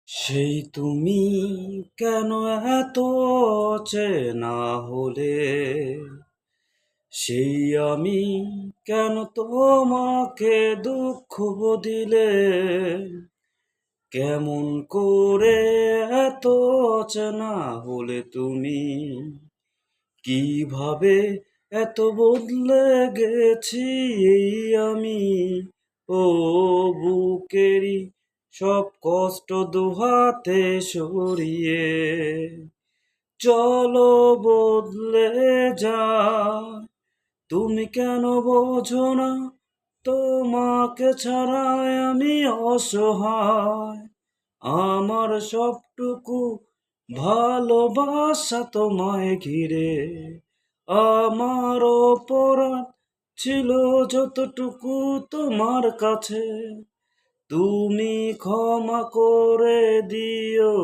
সেই তুমি কেন এত অচেনা হলে, সেই আমি কেন তোমাকে দুঃখ দিলে, কেমন করে এত অচেনা হলে তুমি, কিভাবে এত বদলে গেছি এই আমি, ও বুকেরই সব কষ্ট দুহাতে সরিয়ে চলো বদলে যায়। তুমি কেন বোঝো না তোমাকে ছাড়াই আমি অসহায়, আমার সবটুকু ভালোবাসা তোমায় ঘিরে, আমার অপরাধ ছিল যতটুকু তোমার কাছে, তুমি ক্ষমা করে দিও